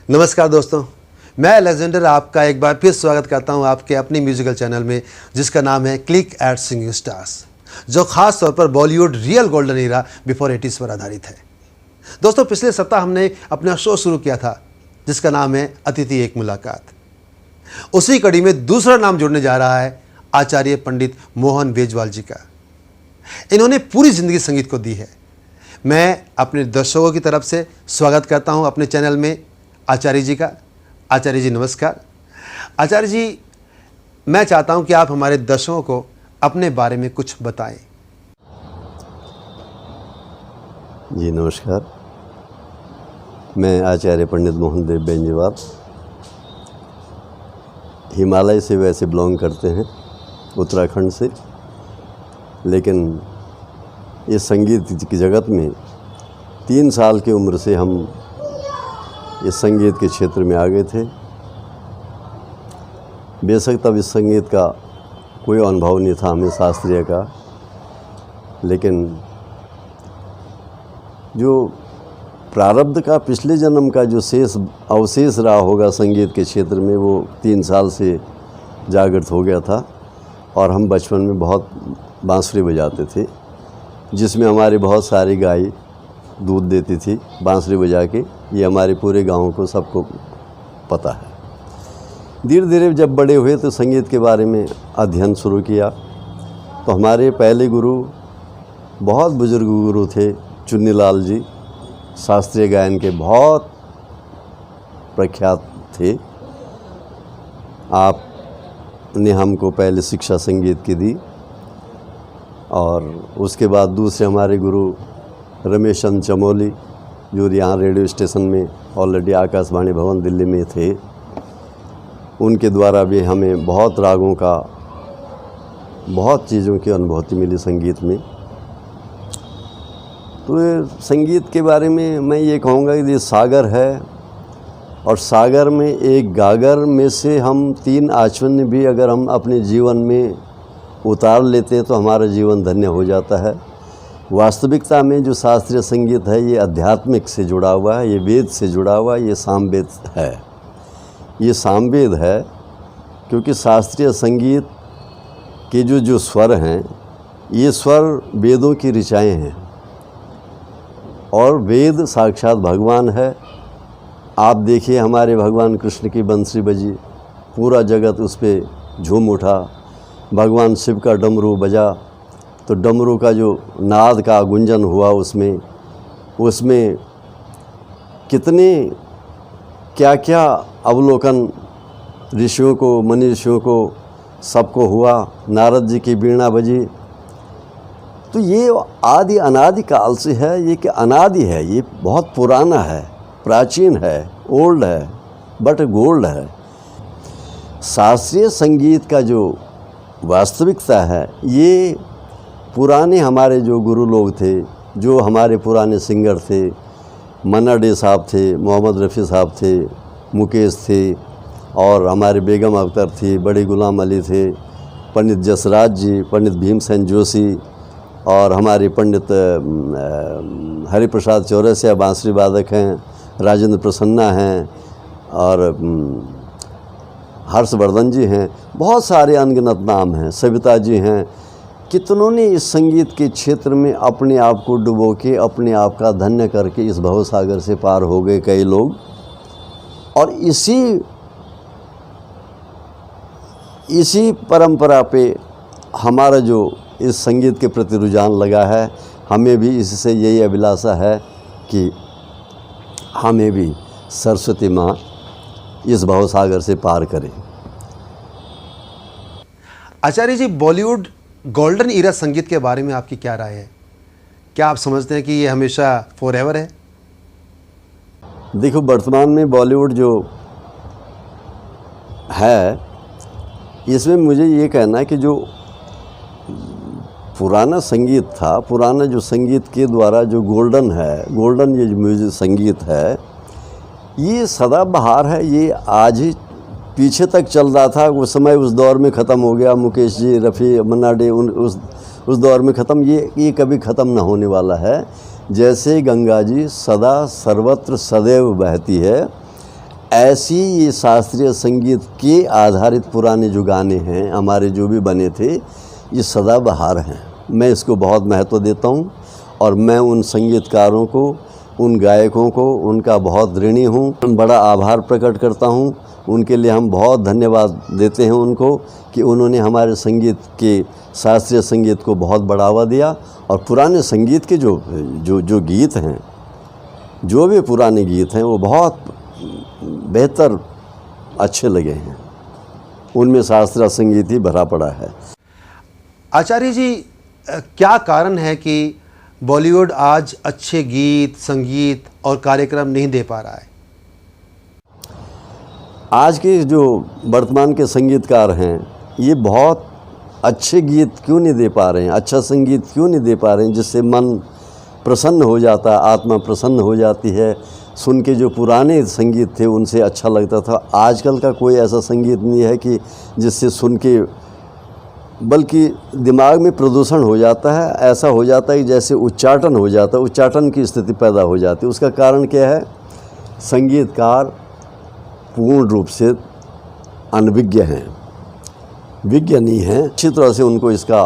नमस्कार दोस्तों, मैं अलेक्जेंडर आपका एक बार फिर स्वागत करता हूं आपके अपनी म्यूजिकल चैनल में, जिसका नाम है क्लिक एट सिंगिंग स्टार्स, जो खास तौर पर Bollywood real golden era before 80s पर आधारित है। दोस्तों, पिछले सप्ताह हमने अपना शो शुरू किया था जिसका नाम है अतिथि एक मुलाकात। उसी कड़ी में दूसरा नाम जुड़ने जा रहा है आचार्य पंडित मोहन बेजवाल जी का। इन्होंने पूरी ज़िंदगी संगीत को दी है। मैं अपने दर्शकों की तरफ से स्वागत करता हूं अपने चैनल में आचार्य जी का। आचार्य जी नमस्कार। आचार्य जी, मैं चाहता हूं कि आप हमारे दर्शकों को अपने बारे में कुछ बताएं। जी नमस्कार, मैं आचार्य पंडित मोहन देव बेंजवाल हिमालय से वैसे बिलोंग करते हैं, उत्तराखंड से, लेकिन इस संगीत की जगत में 3 साल की उम्र से हम इस संगीत के क्षेत्र में आ गए थे। बेशक तब इस संगीत का कोई अनुभव नहीं था हमें शास्त्रीय का, लेकिन जो प्रारब्ध का पिछले जन्म का जो अवशेष रहा होगा संगीत के क्षेत्र में, वो 3 साल से जागृत हो गया था। और हम बचपन में बहुत बांसुरी बजाते थे, जिसमें हमारी बहुत सारी गाय दूध देती थी बांसुरी बजा के। ये हमारे पूरे गांव को सबको पता है। धीरे धीरे जब बड़े हुए तो संगीत के बारे में अध्ययन शुरू किया। तो हमारे पहले गुरु बहुत बुजुर्ग गुरु थे, चुन्नीलाल जी, शास्त्रीय गायन के बहुत प्रख्यात थे। आपने हमको पहले शिक्षा संगीत की दी, और उसके बाद दूसरे हमारे गुरु रमेश चंद चमोली, जो यहाँ रेडियो स्टेशन में ऑलरेडी आकाशवाणी भवन दिल्ली में थे, उनके द्वारा भी हमें बहुत रागों का, बहुत चीज़ों की अनुभूति मिली संगीत में। तो ये संगीत के बारे में मैं ये कहूँगा कि ये सागर है, और सागर में एक गागर में से हम 3 आचमन भी अगर हम अपने जीवन में उतार लेते हैं तो हमारा जीवन धन्य हो जाता है। वास्तविकता में जो शास्त्रीय संगीत है ये आध्यात्मिक से जुड़ा हुआ है, ये वेद से जुड़ा हुआ है, ये सामवेद है। ये सामवेद है क्योंकि शास्त्रीय संगीत के जो स्वर हैं, ये स्वर वेदों की ऋचाएँ हैं, और वेद साक्षात भगवान है। आप देखिए, हमारे भगवान कृष्ण की बंसी बजी, पूरा जगत उस पर झूम उठा। भगवान शिव का डमरू बजा तो डमरू का जो नाद का गुंजन हुआ, उसमें कितने क्या क्या अवलोकन ऋषियों को, मनी ऋषियों को, सबको हुआ। नारद जी की वीणा बजी। तो ये आदि अनादि काल से है, ये कि अनादि है, ये बहुत पुराना है, प्राचीन है, ओल्ड है, बट गोल्ड है। शास्त्रीय संगीत का जो वास्तविकता है, ये पुराने हमारे जो गुरु लोग थे, जो हमारे पुराने सिंगर थे, मन्ना डे साहब थे, मोहम्मद रफ़ी साहब थे, मुकेश थे, और हमारे बेगम अख्तर थी, बड़ी गुलाम अली थे, पंडित जसराज जी, पंडित भीमसेन जोशी, और हमारे पंडित हरिप्रसाद चौरसिया बांसुरी वादक हैं, राजेंद्र प्रसन्ना हैं, और हर्षवर्धन जी हैं। बहुत सारे अनगिनत नाम हैं, सविता जी हैं। कितनों ने इस संगीत के क्षेत्र में अपने आप को डुबो के, अपने आप का धन्य करके इस भवसागर से पार हो गए कई लोग। और इसी परंपरा पे हमारा जो इस संगीत के प्रति रुझान लगा है, हमें भी इससे यही अभिलाषा है कि हमें भी सरस्वती माँ इस भवसागर से पार करें। आचार्य जी, बॉलीवुड गोल्डन ईरा संगीत के बारे में आपकी क्या राय है? क्या आप समझते हैं कि ये हमेशा फॉरएवर है? देखो, वर्तमान में बॉलीवुड जो है, इसमें मुझे ये कहना है कि जो पुराना संगीत था, पुराना जो संगीत के द्वारा जो गोल्डन ये जो म्यूजिक संगीत है, ये सदाबहार है। ये आज ही पीछे तक चल रहा था, उस समय उस दौर में ख़त्म हो गया। मुकेश जी, रफ़ी, मन्ना डे, उस दौर में ख़त्म। ये कभी ख़त्म ना होने वाला है। जैसे गंगा जी सदा सर्वत्र सदैव बहती है, ऐसी ये शास्त्रीय संगीत के आधारित पुराने जो गाने हैं हमारे जो भी बने थे ये सदाबहार हैं। मैं इसको बहुत महत्व देता हूँ और मैं उन संगीतकारों को, उन गायकों को उनका बहुत ऋणी हूँ, बड़ा आभार प्रकट करता हूँ। उनके लिए हम बहुत धन्यवाद देते हैं उनको कि उन्होंने हमारे संगीत के, शास्त्रीय संगीत को बहुत बढ़ावा दिया। और पुराने संगीत के जो गीत हैं, जो भी पुराने गीत हैं वो बहुत बेहतर अच्छे लगे हैं। उनमें शास्त्रीय संगीत ही भरा पड़ा है। आचार्य जी, क्या कारण है कि बॉलीवुड आज अच्छे गीत, संगीत और कार्यक्रम नहीं दे पा रहा है? आज के जो वर्तमान के संगीतकार हैं ये बहुत अच्छे गीत क्यों नहीं दे पा रहे हैं, अच्छा संगीत क्यों नहीं दे पा रहे हैं जिससे मन प्रसन्न हो जाता, आत्मा प्रसन्न हो जाती है। सुन के जो पुराने संगीत थे उनसे अच्छा लगता था। आजकल का कोई ऐसा संगीत नहीं है कि जिससे सुन के, बल्कि दिमाग में प्रदूषण हो जाता है। ऐसा हो जाता है जैसे उच्चाटन हो जाता है, उच्चाटन की स्थिति पैदा हो जाती है। उसका कारण क्या है? संगीतकार पूर्ण रूप से अनभिज्ञ हैं, विज्ञ नहीं हैं, अच्छी तरह से उनको इसका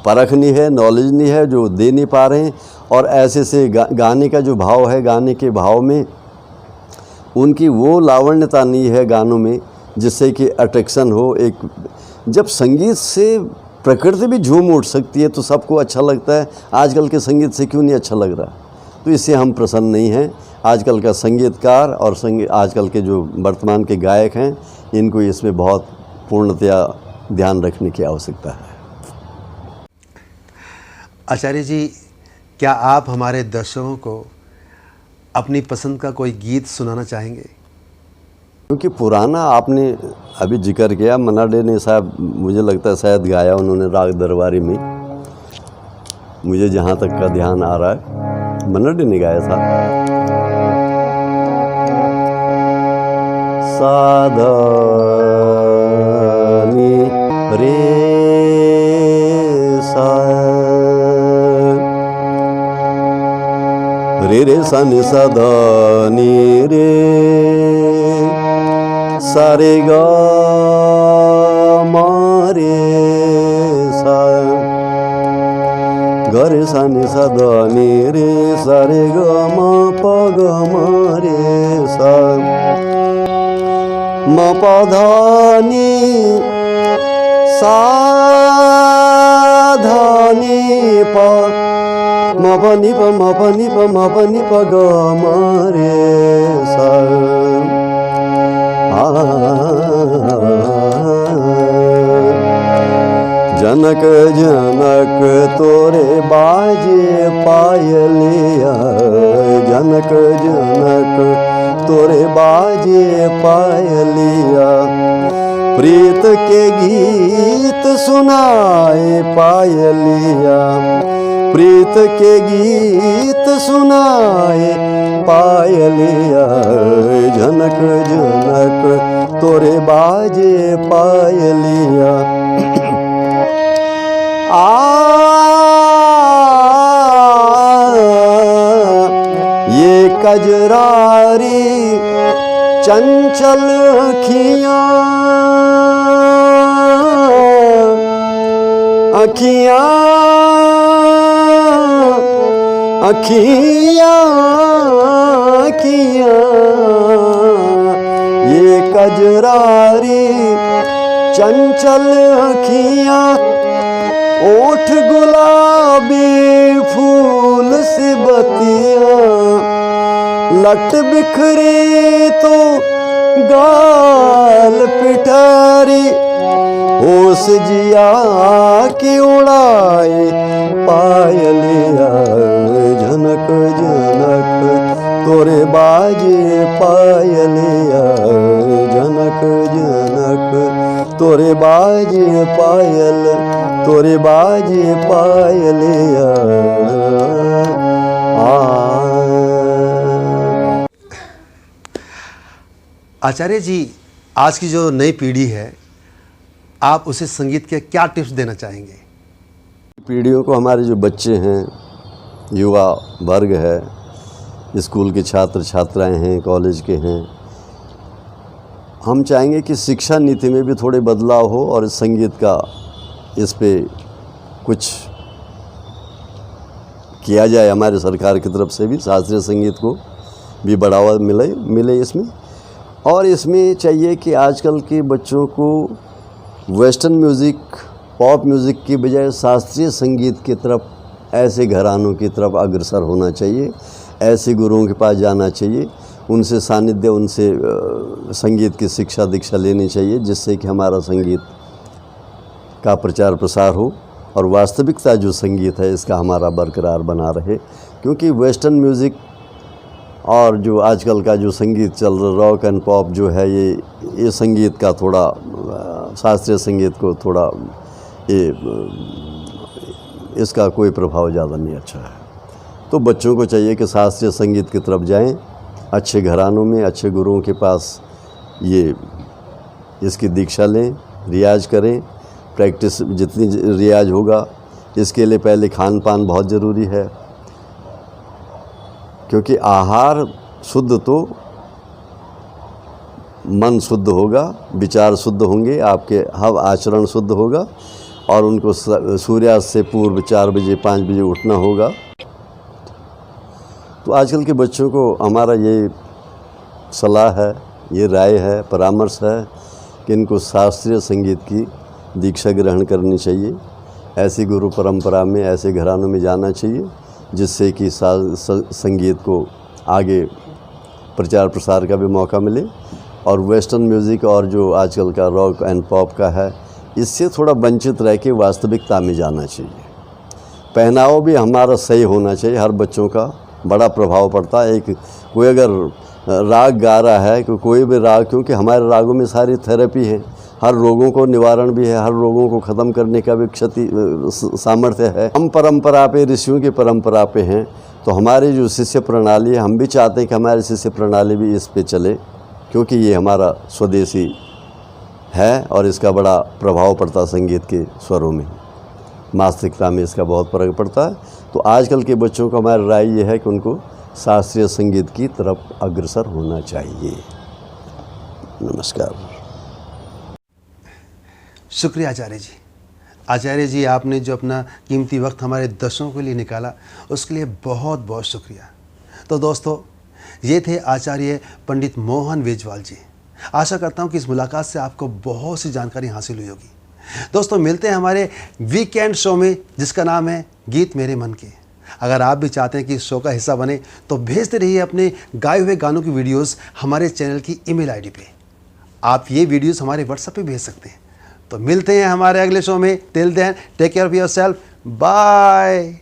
परख नहीं है, नॉलेज नहीं है, जो दे नहीं पा रहे हैं। और ऐसे से गाने का जो भाव है, गाने के भाव में उनकी वो लावण्यता नहीं है गानों में जिससे कि अट्रैक्शन हो। एक जब संगीत से प्रकृति भी झूम उठ सकती है तो सबको अच्छा लगता है। आजकल के संगीत से क्यों नहीं अच्छा लग रहा? तो इससे हम प्रसन्न नहीं हैं। आजकल का संगीतकार और आजकल के जो वर्तमान के गायक हैं इनको इसमें बहुत पूर्णतया ध्यान रखने की आवश्यकता है। आचार्य जी, क्या आप हमारे दर्शकों को अपनी पसंद का कोई गीत सुनाना चाहेंगे? क्योंकि पुराना आपने अभी जिक्र किया, मन्ना डे ने साहब, मुझे लगता है शायद गाया उन्होंने राग दरबारी में, मुझे जहाँ तक का ध्यान आ रहा है मन्ना डे ने गाया था। साधा नी रे सा रे रे सा नि सा धा नी रे सा रे गा मा रे सा ग रे सा नि सा धा नी रे सा रे गा मा पा गा मा रे सा म प ध नि सा ध नि प म प नि प म प नि प म प नि प ग म रे सा। जनक जनक तोरे बाजे पायलिया, जनक जनक तोरे बाजे पायलिया, प्रीत के गीत सुनाए पायलिया, प्रीत के गीत सुनाए पायलिया, जनक जनक तोरे बाजे पायलिया। ये कजरारी चंचल अखियाँ, अखियाँ अखियाँ अखियाँ, ये कजरारी चंचल अखियाँ, ओठ गुलाबी फूल सी बत्तियाँ, लट बिखरे तो गाल पिटारी, होश जिया की उड़ाए पायलिया, जनक जनक तोरे बाजे पायलिया, जनक जनक तोरे बाजे पायल, तोरे बाजे पायलिया। आचार्य जी, आज की जो नई पीढ़ी है, आप उसे संगीत के क्या टिप्स देना चाहेंगे? पीढ़ियों को, हमारे जो बच्चे हैं, युवा वर्ग है, स्कूल के छात्र छात्राएं हैं, कॉलेज के हैं, हम चाहेंगे कि शिक्षा नीति में भी थोड़े बदलाव हो और संगीत का इस पे कुछ किया जाए हमारे सरकार की तरफ से भी, शास्त्रीय संगीत को भी बढ़ावा मिले इसमें। और इसमें चाहिए कि आजकल के बच्चों को वेस्टर्न म्यूज़िक, पॉप म्यूज़िक की बजाय शास्त्रीय संगीत की तरफ, ऐसे घरानों की तरफ अग्रसर होना चाहिए, ऐसे गुरुओं के पास जाना चाहिए, उनसे सानिध्य, उनसे संगीत की शिक्षा दीक्षा लेनी चाहिए, जिससे कि हमारा संगीत का प्रचार प्रसार हो और वास्तविकता जो संगीत है इसका हमारा बरकरार बना रहे। क्योंकि वेस्टर्न म्यूज़िक और जो आजकल का जो संगीत चल रहा, रॉक एंड पॉप जो है, ये संगीत का थोड़ा, शास्त्रीय संगीत को थोड़ा, ये इसका कोई प्रभाव ज़्यादा नहीं अच्छा है। तो बच्चों को चाहिए कि शास्त्रीय संगीत की तरफ जाएं, अच्छे घरानों में, अच्छे गुरुओं के पास ये इसकी दीक्षा लें, रियाज करें, प्रैक्टिस जितनी रियाज होगा। इसके लिए पहले खान पान बहुत ज़रूरी है, क्योंकि आहार शुद्ध तो मन शुद्ध होगा, विचार शुद्ध होंगे, आपके हव आचरण शुद्ध होगा, और उनको सूर्यास्त से पूर्व 4 बजे 5 बजे उठना होगा। तो आजकल के बच्चों को हमारा ये सलाह है, ये राय है, परामर्श है कि इनको शास्त्रीय संगीत की दीक्षा ग्रहण करनी चाहिए, ऐसी गुरु परंपरा में, ऐसे घरानों में जाना चाहिए, जिससे कि संगीत को आगे प्रचार प्रसार का भी मौका मिले। और वेस्टर्न म्यूज़िक और जो आजकल का रॉक एंड पॉप का है, इससे थोड़ा वंचित रह के वास्तविकता में जाना चाहिए। पहनावा भी हमारा सही होना चाहिए, हर बच्चों का बड़ा प्रभाव पड़ता है। एक कोई अगर राग गा रहा है, कोई भी राग, क्योंकि हमारे रागों में सारी थेरेपी है, हर रोगों को निवारण भी है, हर रोगों को ख़त्म करने का भी सामर्थ्य है। हम परंपरा पे, ऋषियों की परंपरा पे हैं, तो हमारी जो शिष्य प्रणाली है, हम भी चाहते हैं कि हमारी शिष्य प्रणाली भी इस पे चले, क्योंकि ये हमारा स्वदेशी है और इसका बड़ा प्रभाव पड़ता है संगीत के स्वरों में, मानसिकता में इसका बहुत फर्क पड़ता है। तो आजकल के बच्चों को हमारी राय ये है कि उनको शास्त्रीय संगीत की तरफ अग्रसर होना चाहिए। नमस्कार। शुक्रिया आचार्य जी। आचार्य जी, आपने जो अपना कीमती वक्त हमारे दर्शकों के लिए निकाला, उसके लिए बहुत बहुत शुक्रिया। तो दोस्तों, ये थे आचार्य पंडित मोहन वेजवाल जी। आशा करता हूँ कि इस मुलाकात से आपको बहुत सी जानकारी हासिल हुई होगी। दोस्तों, मिलते हैं हमारे वीकेंड शो में, जिसका नाम है गीत मेरे मन के। अगर आप भी चाहते हैं कि इस शो का हिस्सा बने, तो भेजते रहिए अपने गाए हुए गानों की वीडियोस हमारे चैनल की ईमेल आईडी पे। आप ये वीडियोस हमारे व्हाट्सएप पे भेज सकते हैं। तो मिलते हैं हमारे अगले शो में। Till then, take care of yourself. Bye.